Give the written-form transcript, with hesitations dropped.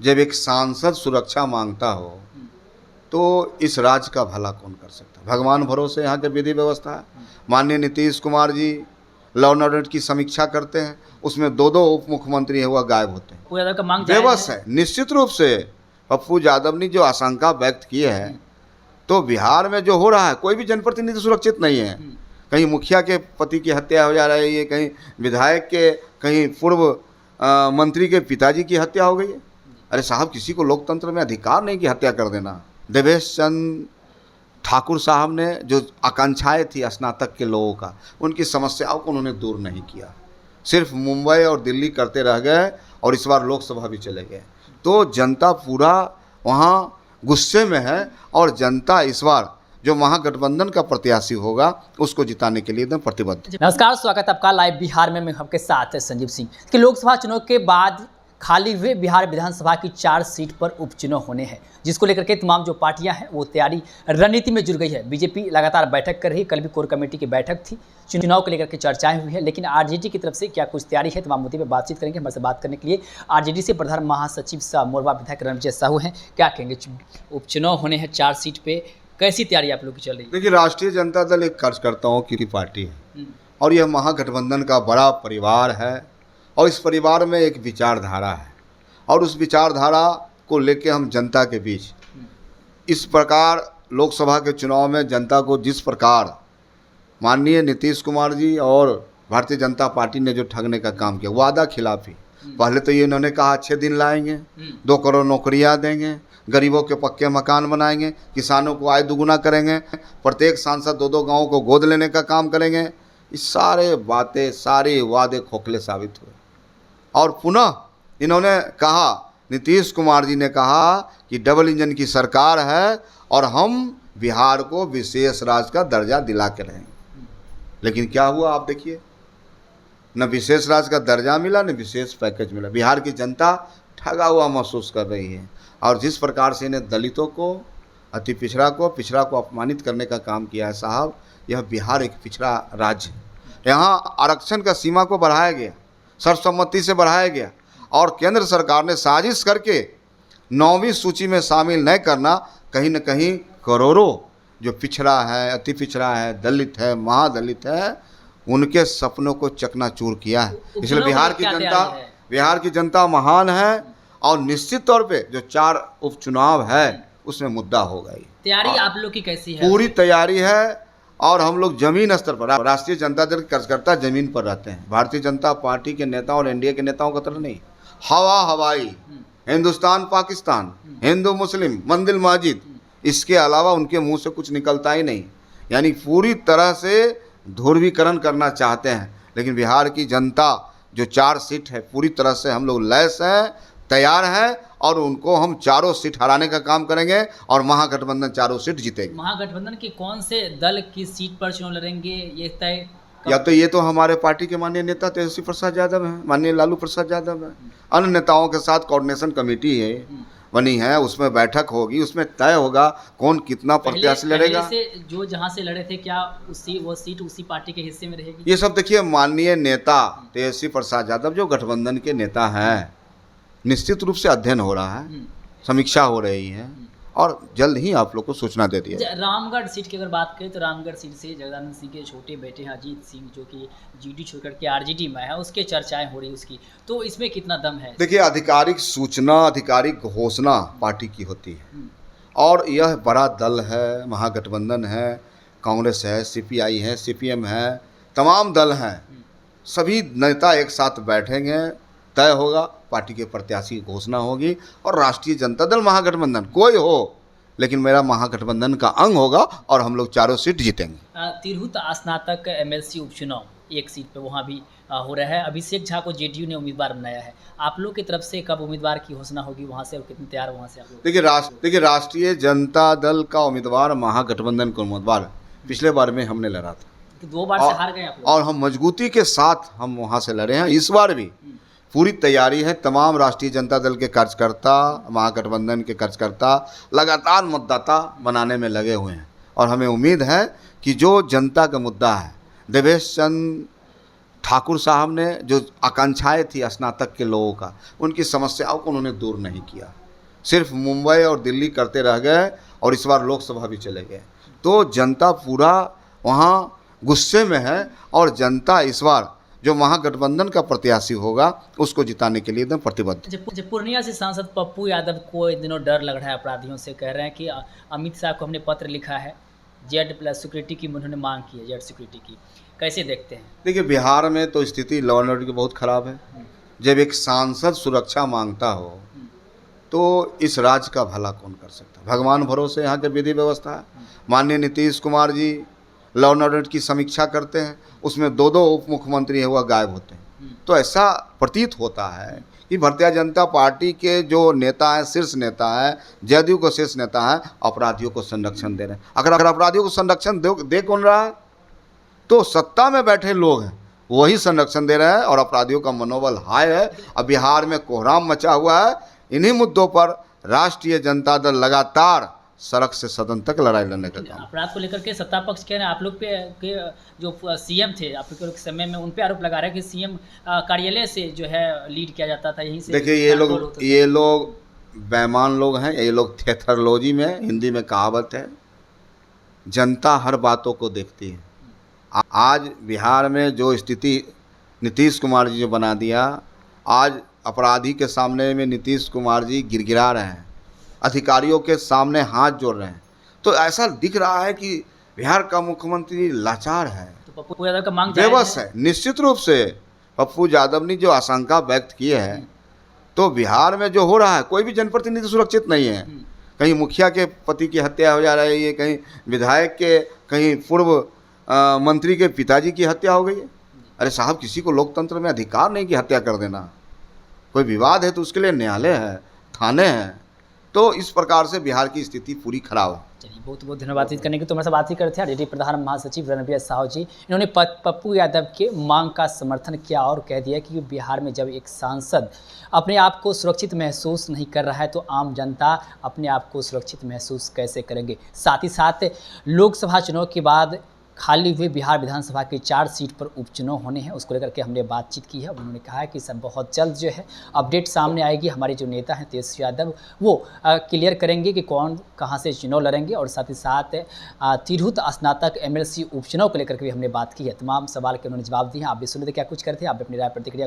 जब एक सांसद सुरक्षा मांगता हो तो इस राज्य का भला कौन कर सकता है। भगवान भरोसे यहाँ के विधि व्यवस्था है। माननीय Nitish Kumar ji law and order की समीक्षा करते हैं, उसमें दो दो उप मुख्यमंत्री है वह गायब होते हैं। यादव का मांग जायज बेबस है निश्चित रूप से। पप्पू यादव ने जो आशंका व्यक्त की है, तो बिहार में जो हो रहा है कोई भी जनप्रतिनिधि सुरक्षित नहीं है। कहीं मुखिया के पति की हत्या हो जा रही है, कहीं विधायक के, कहीं पूर्व मंत्री के पिताजी की हत्या हो गई है। अरे साहब, किसी को लोकतंत्र में अधिकार नहीं कि हत्या कर देना। देवेश चंद ठाकुर साहब ने जो आकांक्षाएं थी स्नातक के लोगों का, उनकी समस्याओं को उन्होंने दूर नहीं किया, सिर्फ मुंबई और दिल्ली करते रह गए और इस बार लोकसभा भी चले गए। तो जनता पूरा वहाँ गुस्से में है और जनता इस बार जो महागठबंधन का प्रत्याशी होगा उसको जिताने के लिए एकदम प्रतिबद्ध। नमस्कार, स्वागत है आपका लाइव बिहार में। मैं आपके साथ संजीव सिंह। कि लोकसभा चुनाव के बाद खाली हुए बिहार विधानसभा की 4 सीट पर उपचुनाव होने हैं, जिसको लेकर के तमाम जो पार्टियां हैं वो तैयारी रणनीति में जुड़ गई है। बीजेपी लगातार बैठक कर रही है, कल भी कोर कमेटी की बैठक थी, चुनाव को लेकर के चर्चाएं हुई है। लेकिन आरजेडी की तरफ से क्या कुछ तैयारी है, तमाम मुद्दे पर बातचीत करेंगे। हमारे से बात करने के लिए आरजेडी से प्रधान महासचिव सह मोरवा विधायक रणविजय साहू हैं। क्या कहेंगे, उपचुनाव होने हैं 4 सीट पे, कैसी तैयारी आप लोग की चल रही है? देखिए, राष्ट्रीय जनता दल एक कार्यकर्ताओं की पार्टी है और यह महागठबंधन का बड़ा परिवार है और इस परिवार में एक विचारधारा है और उस विचारधारा को लेकर हम जनता के बीच इस प्रकार लोकसभा के चुनाव में जनता को जिस प्रकार माननीय नीतीश कुमार जी और भारतीय जनता पार्टी ने जो ठगने का काम किया, वादा खिलाफी। पहले तो ये इन्होंने कहा 6 दिन लाएंगे, 2 करोड़ नौकरियां देंगे, गरीबों के पक्के मकान बनाएंगे, किसानों को आय दुगुना करेंगे, प्रत्येक सांसद 2-2 गाँव को गोद लेने का काम करेंगे। इस सारे बातें, सारे वादे खोखले साबित हुए और पुनः इन्होंने कहा, नीतीश कुमार जी ने कहा कि डबल इंजन की सरकार है और हम बिहार को विशेष राज्य का दर्जा दिला के रहेंगे। लेकिन क्या हुआ आप देखिए, न विशेष राज्य का दर्जा मिला, न विशेष पैकेज मिला। बिहार की जनता ठगा हुआ महसूस कर रही है और जिस प्रकार से इन्हें दलितों को, अति पिछड़ा को अपमानित करने का काम किया है साहब, यह बिहार एक पिछड़ा राज्य है। यहाँ आरक्षण का सीमा को बढ़ाया गया, सर्वसम्मति से बढ़ाया गया और केंद्र सरकार ने साजिश करके 9वीं सूची में शामिल नहीं करना, कहीं न कहीं करोड़ों जो पिछड़ा है, अति पिछड़ा है, दलित है, महादलित है, उनके सपनों को चकनाचूर किया है। इसलिए बिहार की जनता महान है और निश्चित तौर पे जो 4 उपचुनाव है उसमें मुद्दा होगा। तैयारी आप लोग की कैसी है? पूरी तैयारी है और हम लोग जमीन स्तर पर, राष्ट्रीय जनता दल के कार्यकर्ता जमीन पर रहते हैं। भारतीय जनता पार्टी के नेता और एनडीए के नेताओं का तरह नहीं, हवाई, हिंदुस्तान पाकिस्तान, हिंदू मुस्लिम, मंदिर मस्जिद, इसके अलावा उनके मुंह से कुछ निकलता ही नहीं। यानी पूरी तरह से ध्रुवीकरण करना चाहते हैं। लेकिन बिहार की जनता जो 4 सीट है, पूरी तरह से हम लोग लैस हैं, तैयार हैं और उनको हम 4 सीट हराने का काम करेंगे और महागठबंधन 4 सीट जीतेगी। महागठबंधन के कौन से दल की सीट पर चुनाव लड़ेंगे ये तय? या तो ये तो हमारे पार्टी के माननीय नेता तेजस्वी प्रसाद यादव हैं, माननीय लालू प्रसाद यादव हैं। अन्य नेताओं के साथ कोऑर्डिनेशन कमेटी है बनी है, उसमें बैठक होगी, उसमें तय होगा कौन कितना प्रत्याशी लड़ेगा। से जो जहां से लड़े थे, क्या वो सीट उसी पार्टी के हिस्से में रहेगी? ये सब देखिए, माननीय नेता तेजस्वी प्रसाद यादव जो गठबंधन के नेता हैं, निश्चित रूप से अध्ययन हो रहा है, समीक्षा हो रही है और जल्द ही आप लोग को सूचना दे दी है। रामगढ़ सीट की अगर बात करें तो रामगढ़ सीट से जगदानंद सिंह के छोटे बेटे हैं अजीत सिंह, जो कि जीडी छोड़कर के आरजेडी में है, उसके चर्चाएं हो रही उसकी, तो इसमें कितना दम है? देखिए, आधिकारिक सूचना, आधिकारिक घोषणा पार्टी की होती है और यह बड़ा दल है, महागठबंधन है, कांग्रेस है, सीपीआई है, सीपीएम है, तमाम दल हैं, सभी नेता एक साथ बैठेंगे, तय होगा, पार्टी के प्रत्याशी की घोषणा होगी और राष्ट्रीय जनता दल महागठबंधन कोई हो, लेकिन मेरा महागठबंधन का अंग होगा और हम लोग 4 सीट जीतेंगे। तिरहुत स्नातक एमएलसी उपचुनाव 1 सीट पे वहाँ भी हो रहा है। अभिषेक झा को जेडीयू ने उम्मीदवार बनाया है। आप लोग की तरफ से कब उम्मीदवार की घोषणा होगी वहाँ से और कितने तैयार वहाँ से आप लोग? देखिए, राष्ट्रीय जनता दल का उम्मीदवार, महागठबंधन का उम्मीदवार पिछले बार में हमने लड़ा था, तो 2 बार से हार गए आप लोग और हम मजबूती के साथ हम वहाँ से लड़े हैं। इस बार भी पूरी तैयारी है। तमाम राष्ट्रीय जनता दल के कार्यकर्ता, महागठबंधन के कार्यकर्ता लगातार मतदाता बनाने में लगे हुए हैं और हमें उम्मीद है कि जो जनता का मुद्दा है, देवेश चंद ठाकुर साहब ने जो आकांक्षाएं थी स्नातक के लोगों का, उनकी समस्याओं को उन्होंने दूर नहीं किया, सिर्फ मुंबई और दिल्ली करते रह गए और इस बार लोकसभा भी चले गए। तो जनता पूरा वहाँ गुस्से में है और जनता इस बार जो महागठबंधन का प्रत्याशी होगा उसको जिताने के लिए एकदम प्रतिबद्ध। जब पूर्णिया से सांसद पप्पू यादव को इन दिनों डर लग रहा है अपराधियों से, कह रहे हैं कि अमित शाह को हमने पत्र लिखा है, Z+ सिक्योरिटी की उन्होंने मांग की है, Z सिक्योरिटी की, कैसे देखते हैं? देखिए, बिहार में तो स्थिति लॉ एंड ऑर्डर की बहुत ख़राब है। जब एक सांसद सुरक्षा मांगता हो तो इस राज्य का भला कौन कर सकता है? भगवान भरोसे यहाँ के विधि व्यवस्था है। माननीय Nitish Kumar ji law and order की समीक्षा करते हैं, उसमें 2 उप मुख्यमंत्री है वह गायब होते हैं। तो ऐसा प्रतीत होता है कि भारतीय जनता पार्टी के जो नेता हैं, शीर्ष नेता हैं, जदयू को शीर्ष नेता हैं, अपराधियों को संरक्षण दे रहे हैं। अगर अपराधियों को संरक्षण दे कौन रहा है? तो सत्ता में बैठे लोग हैं, वही संरक्षण दे रहे हैं और अपराधियों का मनोबल हाई है। अब बिहार में कोहराम मचा हुआ है। इन्हीं मुद्दों पर राष्ट्रीय जनता दल लगातार सड़क से सदन तक लड़ाई लड़ने का काम। अपराध को लेकर के सत्ता पक्ष कह रहे हैं आप लोग पे के जो सीएम थे आप लोग के समय में, उन पे आरोप लगा रहे हैं कि सीएम कार्यालय से जो है लीड किया जाता था, यहीं से। देखिए, ये लोग बेईमान लोग हैं। ये लोग थेथरोलॉजी में, हिंदी में कहावत है, जनता हर बातों को देखती है। आज बिहार में जो स्थिति नीतीश कुमार जी जो बना दिया, आज अपराधी के सामने में नीतीश कुमार जी गिड़गिड़ा रहे हैं, अधिकारियों के सामने हाथ जोड़ रहे हैं। तो ऐसा दिख रहा है कि बिहार का मुख्यमंत्री लाचार है, तो पप्पू यादव का मांग बेबस है। निश्चित रूप से पप्पू यादव ने जो आशंका व्यक्त की है, तो बिहार में जो हो रहा है, कोई भी जनप्रतिनिधि सुरक्षित नहीं है। कहीं मुखिया के पति की हत्या हो जा रही है, कहीं विधायक के, कहीं पूर्व मंत्री के पिताजी की हत्या हो गई है। अरे साहब, किसी को लोकतंत्र में अधिकार नहीं कि हत्या कर देना। कोई विवाद है तो उसके लिए न्यायालय है, थाने हैं। तो इस प्रकार से बिहार की स्थिति पूरी खराब है। चलिए, बहुत बहुत धन्यवाद बातचीत करने की। तो मेरे से बात ही करते हैं आरजेडी प्रधान महासचिव रणबीर साहू जी। इन्होंने पप्पू यादव के मांग का समर्थन किया और कह दिया कि बिहार में जब एक सांसद अपने आप को सुरक्षित महसूस नहीं कर रहा है तो आम जनता अपने आप को सुरक्षित महसूस कैसे करेंगे। साथ ही साथ लोकसभा चुनाव के बाद खाली हुए बिहार विधानसभा की 4 सीट पर उपचुनाव होने हैं, उसको लेकर के हमने बातचीत की है। उन्होंने कहा है कि सब बहुत जल्द जो है अपडेट सामने आएगी। हमारे जो नेता हैं तेजस्वी यादव, वो क्लियर करेंगे कि कौन कहां से चुनाव लड़ेंगे। और साथ ही साथ तिरहुत स्नातक MLC उपचुनाव को लेकर के भी हमने बात की है। तमाम सवाल के उन्होंने जवाब दिए हैं। आप भी सुन लेते क्या कुछ करते हैं, आप अपनी राय प्रतिक्रिया